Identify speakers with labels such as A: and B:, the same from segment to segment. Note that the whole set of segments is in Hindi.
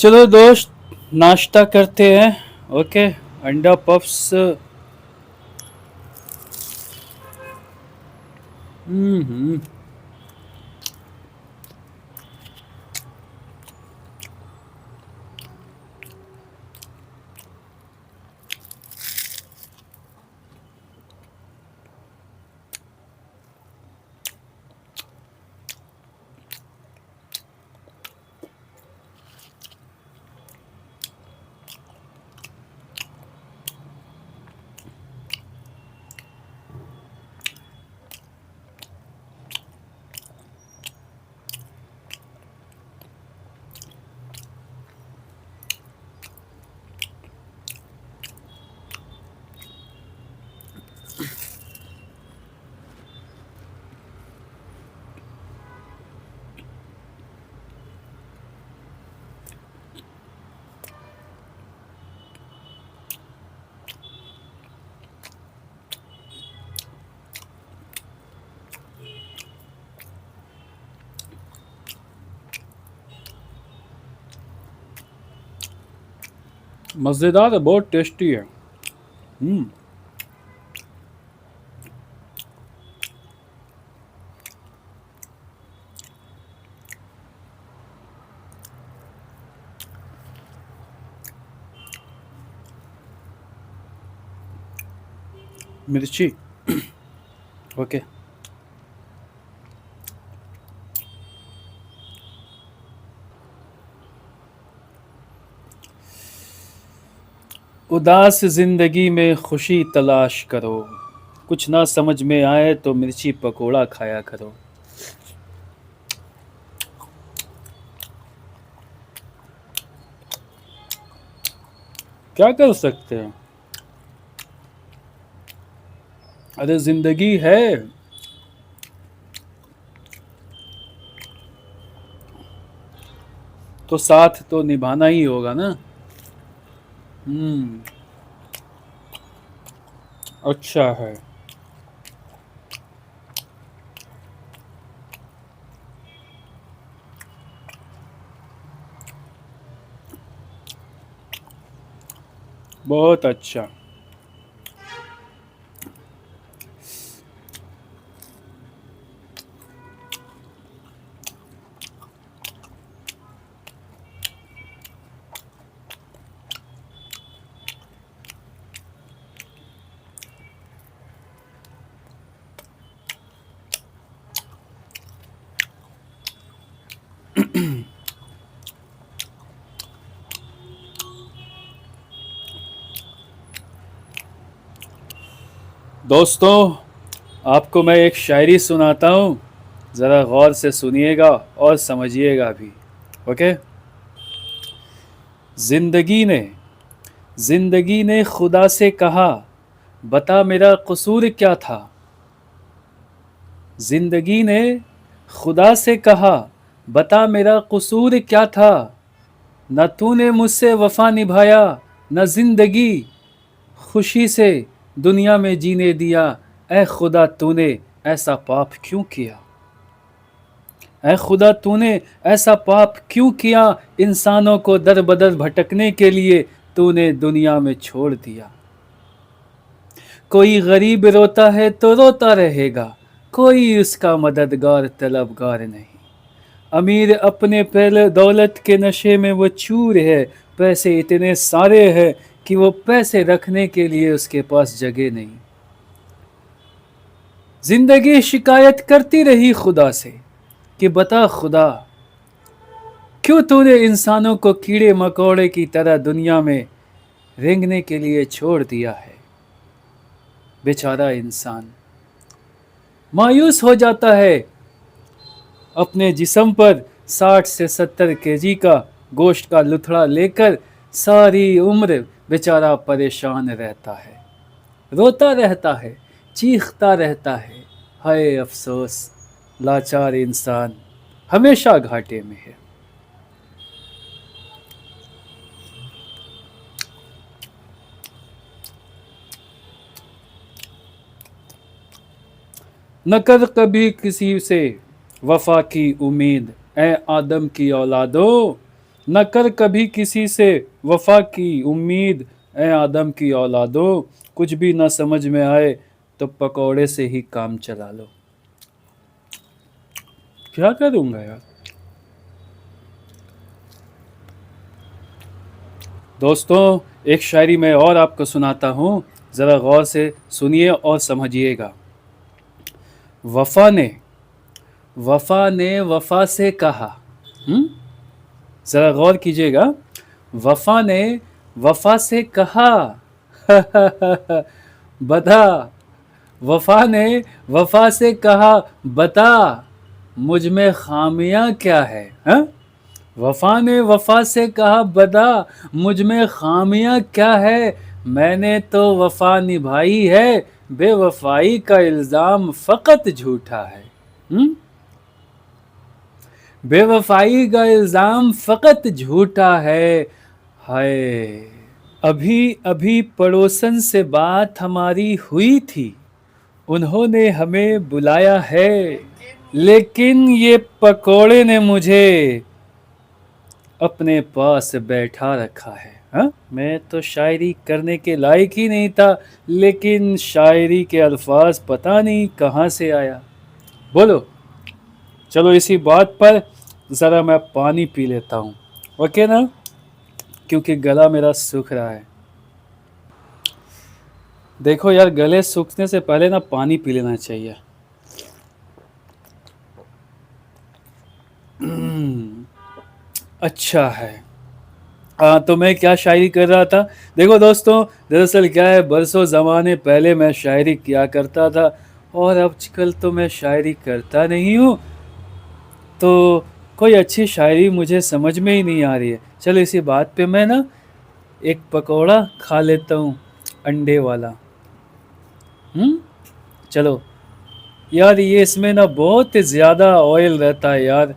A: चलो दोस्त, नाश्ता करते हैं। ओके। अंडा पफ्स। हम्म। मज़ेदार है, बहुत टेस्टी है। हम्म। मिर्ची। ओके। उदास जिंदगी में खुशी तलाश करो, कुछ ना समझ में आए तो मिर्ची पकोड़ा खाया करो। क्या कर सकते हैं। अरे जिंदगी है तो साथ तो निभाना ही होगा ना। हम्म। अच्छा है। बहुत अच्छा। दोस्तों, आपको मैं एक शायरी सुनाता हूँ, ज़रा गौर से सुनिएगा और समझिएगा भी। ओके। जिंदगी ने जिंदगी ने खुदा से कहा, बता मेरा कसूर क्या था। जिंदगी ने खुदा से कहा, बता मेरा कसूर क्या था। न तूने मुझसे वफा निभाया, न जिंदगी खुशी से दुनिया में जीने दिया। ऐ खुदा तूने ऐसा पाप क्यों किया। ऐ खुदा तूने ऐसा पाप क्यों किया। इंसानों को दर बदर भटकने के लिए तूने दुनिया में छोड़ दिया। कोई गरीब रोता है तो रोता रहेगा, कोई उसका मददगार तलबगार नहीं। अमीर अपने पहले दौलत के नशे में वो चूर है, पैसे इतने सारे हैं कि वो पैसे रखने के लिए उसके पास जगह नहीं। जिंदगी शिकायत करती रही खुदा से कि बता खुदा, क्यों तूने इंसानों को कीड़े मकोड़े की तरह दुनिया में रेंगने के लिए छोड़ दिया है। बेचारा इंसान मायूस हो जाता है, अपने जिस्म पर 60 से 70 केजी का गोश्त का लुथड़ा लेकर सारी उम्र बेचारा परेशान रहता है, रोता रहता है, चीखता रहता है। हाय अफसोस, लाचार इंसान हमेशा घाटे में है। न कर कभी किसी से वफा की उम्मीद, ए आदम की औलादो। न कर कभी किसी से वफा की उम्मीद, ए आदम की औलादो, कुछ भी ना समझ में आए तो पकौड़े से ही काम चला लो। क्या करूंगा यार। दोस्तों, एक शायरी मैं और आपको सुनाता हूँ, ज़रा गौर से सुनिए और समझिएगा। वफ़ा ने वफ़ा से कहा, ज़रा गौर कीजिएगा। वफ़ा ने वफ़ा से कहा बता, वफ़ा ने वफ़ा से कहा बता, मुझ में खामियां क्या है, हाँ? वफ़ा ने वफ़ा से कहा बता, मुझ में खामियां क्या है, मैंने तो वफ़ा निभाई है, बेवफ़ाई का इल्ज़ाम फ़कत झूठा है। बेवफ़ाई का इल्ज़ाम फ़कत झूठा है। हाय, अभी अभी पड़ोसन से बात हमारी हुई थी, उन्होंने हमें बुलाया है, लेकिन ये पकोड़े ने मुझे अपने पास बैठा रखा है। हाँ, मैं तो शायरी करने के लायक ही नहीं था, लेकिन शायरी के अल्फाज पता नहीं कहाँ से आया। बोलो, चलो इसी बात पर ज़रा मैं पानी पी लेता हूँ, ओके ना, क्योंकि गला मेरा सूख रहा है। देखो यार, गले सूखने से पहले ना पानी पी लेना चाहिए। अच्छा है। तो मैं क्या शायरी कर रहा था। देखो दोस्तों, दरअसल क्या है, बरसों ज़माने पहले मैं शायरी किया करता था, और आजकल तो मैं शायरी करता नहीं हूँ, तो कोई अच्छी शायरी मुझे समझ में ही नहीं आ रही है। चलो इसी बात पे मैं ना एक पकौड़ा खा लेता हूँ, अंडे वाला। चलो यार, ये इसमें ना बहुत ज़्यादा ऑयल रहता है यार।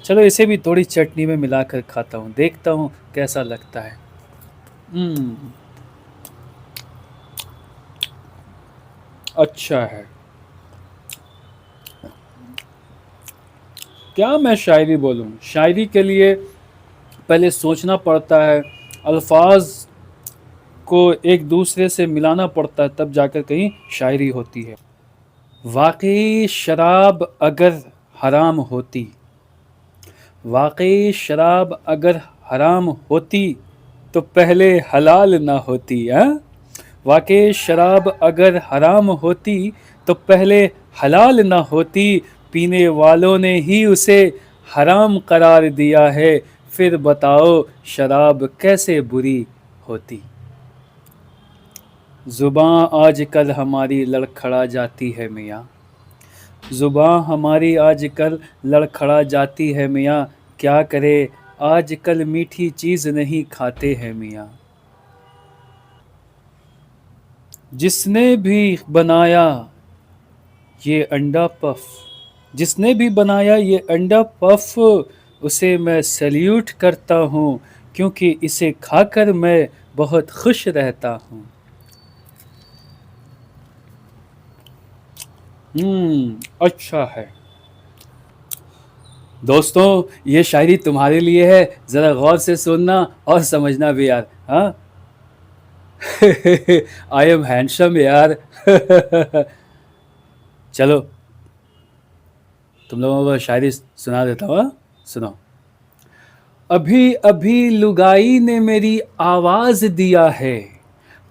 A: चलो इसे भी थोड़ी चटनी में मिलाकर खाता हूँ, देखता हूँ कैसा लगता है। अच्छा है। क्या मैं शायरी बोलूँ, शायरी के लिए पहले सोचना पड़ता है, अल्फाज को एक दूसरे से मिलाना पड़ता है, तब जाकर कहीं शायरी होती है। वाकई शराब अगर हराम होती, वाकई शराब अगर हराम होती तो पहले हलाल ना होती। हाँ, वाकई शराब अगर हराम होती तो पहले हलाल ना होती, पीने वालों ने ही उसे हराम करार दिया है, फिर बताओ शराब कैसे बुरी होती। ज़ुबां आजकल हमारी लड़खड़ा जाती है मियाँ, ज़ुबां हमारी आजकल लड़खड़ा जाती है मियाँ, क्या करे आजकल मीठी चीज़ नहीं खाते हैं मियाँ। जिसने भी बनाया ये अंडा पफ, जिसने भी बनाया ये अंडा पफ, उसे मैं सल्यूट करता हूँ, क्योंकि इसे खाकर मैं बहुत खुश रहता हूँ। अच्छा है। दोस्तों, ये शायरी तुम्हारे लिए है, ज़रा गौर से सुनना और समझना भी यार। हाँ आई एम हैंडसम यार। चलो तुम लोगों को शायरी सुना देता हूँ, सुनो। अभी अभी लुगाई ने मेरी आवाज दिया है,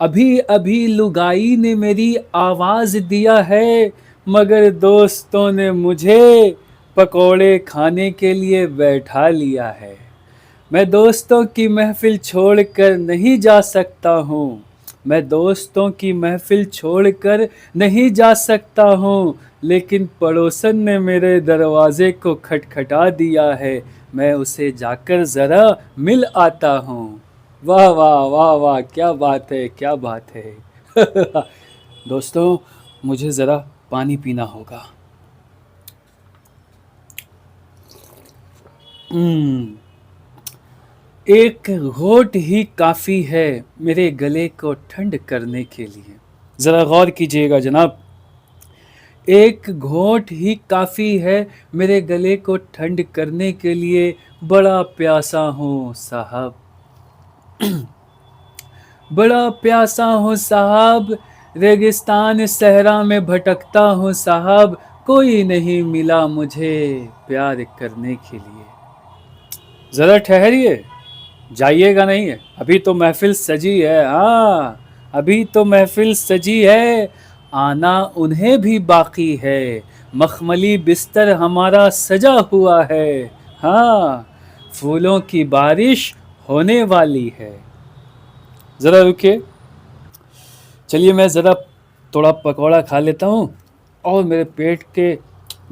A: अभी अभी लुगाई ने मेरी आवाज दिया है, मगर दोस्तों ने मुझे पकोड़े खाने के लिए बैठा लिया है। मैं दोस्तों की महफिल छोड़कर नहीं जा सकता हूँ, मैं दोस्तों की महफिल छोड़कर नहीं जा सकता हूँ, लेकिन पड़ोसन ने मेरे दरवाजे को खटखटा दिया है, मैं उसे जाकर ज़रा मिल आता हूँ। वाह वाह वाह वाह, क्या बात है, क्या बात है। दोस्तों, मुझे ज़रा पानी पीना होगा। एक घोट ही काफ़ी है मेरे गले को ठंड करने के लिए। ज़रा गौर कीजिएगा जनाब, एक घोंट ही काफ़ी है मेरे गले को ठंड करने के लिए, बड़ा प्यासा हूँ साहब, बड़ा प्यासा हूँ साहब, रेगिस्तान सहरा में भटकता हूँ साहब, कोई नहीं मिला मुझे प्यार करने के लिए। ज़रा ठहरिए, जाइएगा नहीं है, अभी तो महफिल सजी है। हाँ, अभी तो महफिल सजी है, आना उन्हें भी बाकी है, मखमली बिस्तर हमारा सजा हुआ है। हाँ, फूलों की बारिश होने वाली है। ज़रा रुकिए, चलिए मैं ज़रा थोड़ा पकौड़ा खा लेता हूँ और मेरे पेट के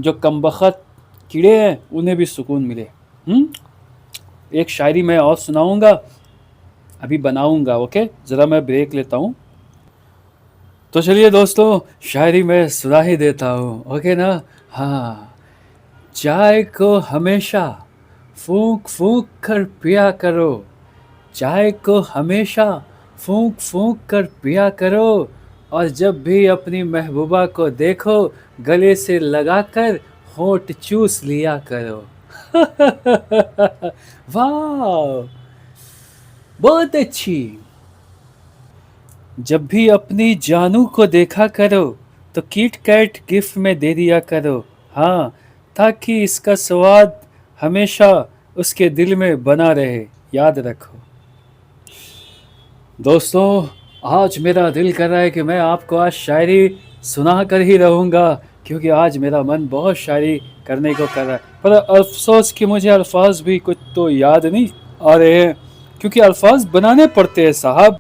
A: जो कमबख्त कीड़े हैं उन्हें भी सुकून मिले। एक शायरी मैं और सुनाऊंगा, अभी बनाऊंगा। ओके, ज़रा मैं ब्रेक लेता हूँ। तो चलिए दोस्तों, शायरी मैं सुना ही देता हूँ। ओके ना। हाँ, चाय को हमेशा फूंक फूंक कर पिया करो, चाय को हमेशा फूंक फूंक कर पिया करो, और जब भी अपनी महबूबा को देखो गले से लगाकर होंठ चूस लिया करो। वाह, बहुत अच्छी। जब भी अपनी जानू को देखा करो तो किट कैट गिफ्ट में दे दिया करो। हाँ, ताकि इसका स्वाद हमेशा उसके दिल में बना रहे, याद रखो। दोस्तों, आज मेरा दिल कर रहा है कि मैं आपको आज शायरी सुना कर ही रहूँगा, क्योंकि आज मेरा मन बहुत शायरी करने को कर रहा है। पर अफसोस कि मुझे अल्फाज भी कुछ तो याद नहीं आ रहे हैं, क्योंकि अल्फाज बनाने पड़ते हैं साहब।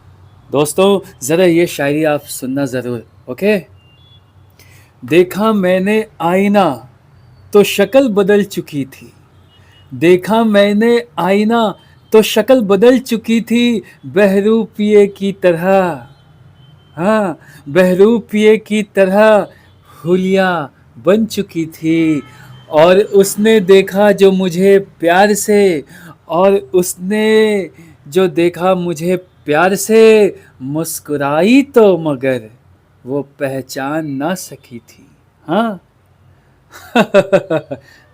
A: दोस्तों, ज़रा ये शायरी आप सुनना ज़रूर। ओके। देखा मैंने आईना तो शक्ल बदल चुकी थी, देखा मैंने आईना तो शक्ल बदल चुकी थी, बहरूपिये की तरह। हाँ, बहरूपिये की तरह हुलिया बन चुकी थी, और उसने देखा जो मुझे प्यार से, और उसने जो देखा मुझे प्यार से, मुस्कुराई तो मगर वो पहचान ना सकी थी। हाँ।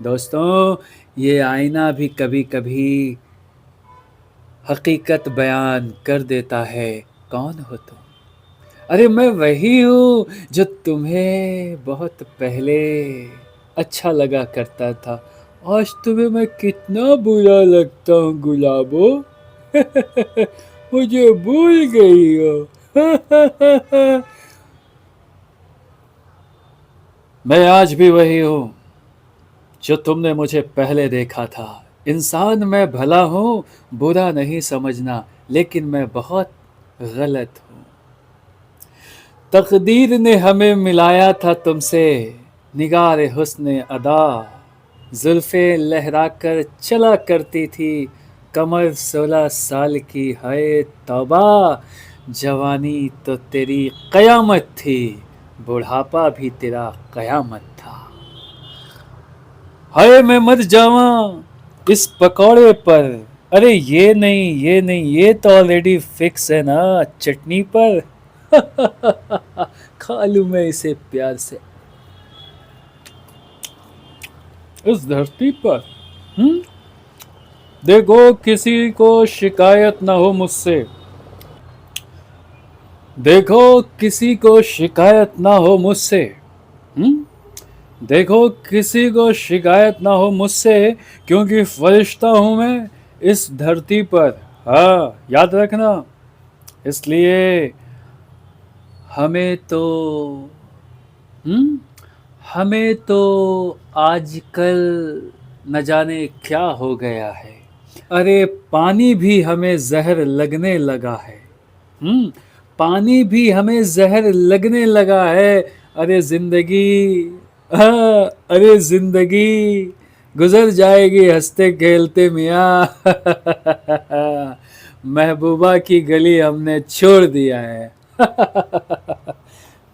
A: दोस्तों, ये आईना भी कभी कभी हकीकत बयान कर देता है। कौन हो तुम? अरे मैं वही हूँ जो तुम्हें बहुत पहले अच्छा लगा करता था। आज तुम्हें मैं कितना बुरा लगता हूँ गुलाबो। मुझे भूल गई हो। मैं आज भी वही हूँ जो तुमने मुझे पहले देखा था। इंसान मैं भला हूँ, बुरा नहीं समझना, लेकिन मैं बहुत गलत हूँ। तकदीर ने हमें मिलाया था तुमसे, निगार हुस्न अदा, जुल्फे लहराकर चला करती थी, कमर 16 साल की है तौबा, जवानी तो तेरी कयामत थी, बुढ़ापा भी तेरा कयामत था। हाय मैं मर जावा इस पकौड़े पर। अरे ये नहीं, ये नहीं, ये तो ऑलरेडी फिक्स है ना चटनी पर। खा लूं मैं इसे प्यार से इस धरती पर। देखो किसी को शिकायत ना हो मुझसे, देखो किसी को शिकायत ना हो मुझसे। देखो किसी को शिकायत ना हो मुझसे, क्योंकि फरिश्ता हूं मैं इस धरती पर। हाँ, याद रखना। इसलिए हमें तो हमें तो आजकल न जाने क्या हो गया है। अरे पानी भी हमें जहर लगने लगा है। पानी भी हमें जहर लगने लगा है। अरे जिंदगी, अरे जिंदगी गुजर जाएगी हंसते खेलते मियाँ। महबूबा की गली हमने छोड़ दिया है।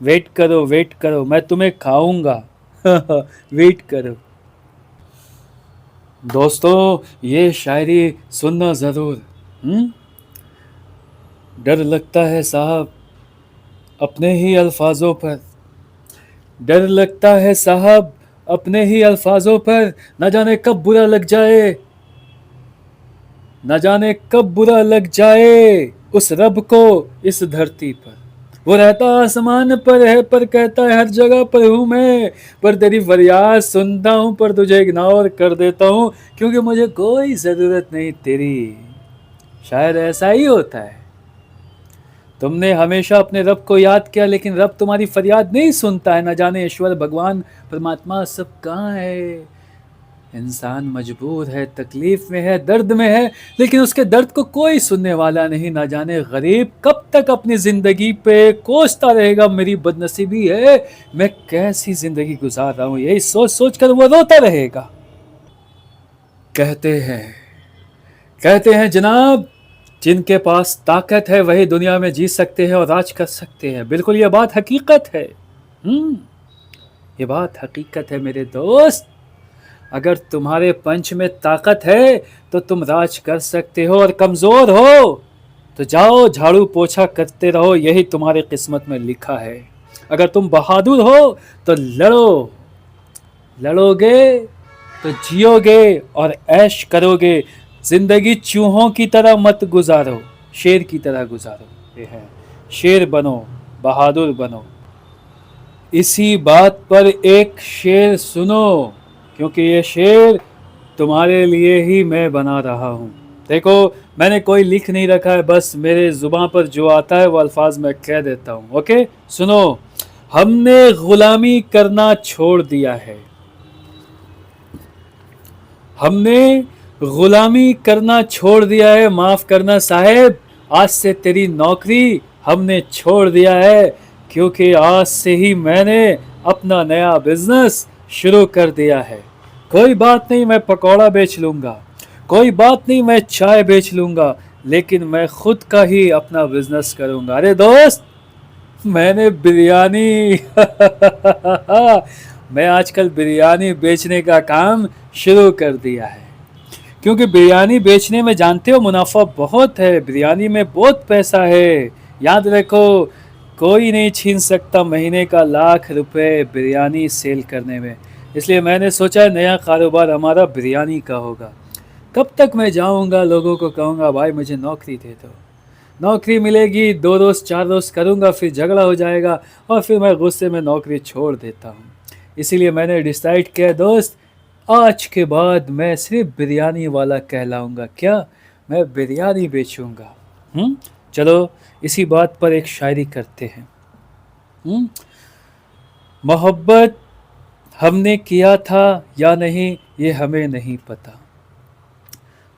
A: वेट करो, वेट करो, मैं तुम्हें खाऊंगा। वेट करो। दोस्तों, ये शायरी सुनना ज़रूर। डर लगता है साहब अपने ही अल्फाजों पर, डर लगता है साहब अपने ही अल्फाजों पर, न जाने कब बुरा लग जाए, न जाने कब बुरा लग जाए उस रब को इस धरती पर। वो रहता आसमान पर है पर कहता है हर जगह पर हूं मैं, पर तेरी फरियाद सुनता हूं पर तुझे इग्नोर कर देता हूं, क्योंकि मुझे कोई जरूरत नहीं तेरी। शायद ऐसा ही होता है, तुमने हमेशा अपने रब को याद किया लेकिन रब तुम्हारी फरियाद नहीं सुनता है। न जाने ईश्वर भगवान परमात्मा सब कहाँ है। इंसान मजबूर है, तकलीफ में है, दर्द में है, लेकिन उसके दर्द को कोई सुनने वाला नहीं। ना जाने गरीब कब तक अपनी जिंदगी पे कोसता रहेगा, मेरी बदनसीबी है, मैं कैसी जिंदगी गुजार रहा हूं, यही सोच सोच कर वो रोता रहेगा। कहते हैं कहते हैं जनाब, जिनके पास ताकत है वही दुनिया में जी सकते हैं और राज कर सकते हैं। बिल्कुल ये बात हकीकत है। हम्म ये बात हकीकत है मेरे दोस्त। अगर तुम्हारे पंच में ताकत है तो तुम राज कर सकते हो, और कमजोर हो तो जाओ झाड़ू पोछा करते रहो, यही तुम्हारे किस्मत में लिखा है। अगर तुम बहादुर हो तो लड़ो, लड़ोगे तो जियोगे और ऐश करोगे। जिंदगी चूहों की तरह मत गुजारो, शेर की तरह गुजारो। ये है, शेर बनो, बहादुर बनो। इसी बात पर एक शेर सुनो, क्योंकि ये शेर तुम्हारे लिए ही मैं बना रहा हूँ। देखो, मैंने कोई लिख नहीं रखा है, बस मेरे जुबान पर जो आता है वो अल्फाज मैं कह देता हूँ। ओके, सुनो। हमने गुलामी करना छोड़ दिया है, हमने गुलामी करना छोड़ दिया है, माफ करना साहेब, आज से तेरी नौकरी हमने छोड़ दिया है, क्योंकि आज से ही मैंने अपना नया बिजनेस शुरू कर दिया है। कोई बात नहीं, मैं पकौड़ा बेच लूंगा, कोई बात नहीं, मैं चाय बेच लूंगा, लेकिन मैं खुद का ही अपना बिजनेस करूंगा। अरे दोस्त, मैंने बिरयानी मैं आजकल बिरयानी बेचने का काम शुरू कर दिया है, क्योंकि बिरयानी बेचने में जानते हो मुनाफा बहुत है, बिरयानी में बहुत पैसा है। याद रखो, कोई नहीं छीन सकता महीने का ₹1,00,000 बिरयानी सेल करने में। इसलिए मैंने सोचा नया कारोबार हमारा बिरयानी का होगा। कब तक मैं जाऊंगा लोगों को कहूंगा भाई मुझे नौकरी दे दो, नौकरी मिलेगी, 2 रोज 4 रोज करूंगा, फिर झगड़ा हो जाएगा और फिर मैं गुस्से में नौकरी छोड़ देता हूँ। इसीलिए मैंने डिसाइड किया दोस्त, आज के बाद मैं सिर्फ बिरयानी वाला कहलाऊंगा। क्या, मैं बिरयानी बेचूंगा। चलो, इसी बात पर एक शायरी करते हैं। हम्म मोहब्बत हमने किया था या नहीं ये हमें नहीं पता,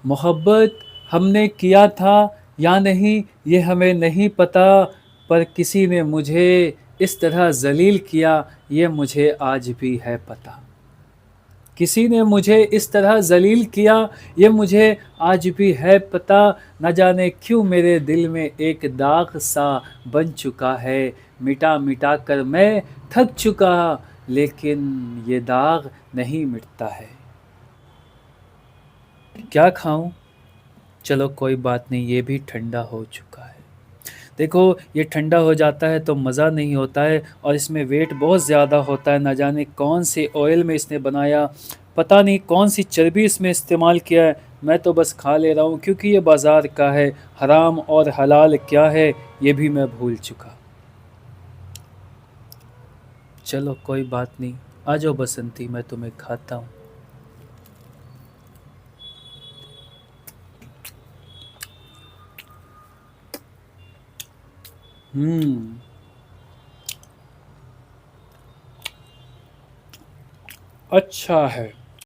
A: मोहब्बत हमने किया था या नहीं ये हमें नहीं पता, पर किसी ने मुझे इस तरह जलील किया ये मुझे आज भी है पता। किसी ने मुझे इस तरह जलील किया ये मुझे आज भी है पता, न जाने क्यों मेरे दिल में एक दाग सा बन चुका है, मिटा मिटा कर मैं थक चुका, लेकिन ये दाग नहीं मिटता है। क्या खाऊं, चलो कोई बात नहीं, ये भी ठंडा हो चुका है। देखो, ये ठंडा हो जाता है तो मज़ा नहीं होता है, और इसमें वेट बहुत ज़्यादा होता है। ना जाने कौन से ऑयल में इसने बनाया, पता नहीं कौन सी चर्बी इसमें इस्तेमाल किया है। मैं तो बस खा ले रहा हूँ क्योंकि ये बाज़ार का है, हराम और हलाल क्या है ये भी मैं भूल चुका। चलो कोई बात नहीं, आ जाओ बसंती, मैं तुम्हें खाता हूँ। हम्म अच्छा है।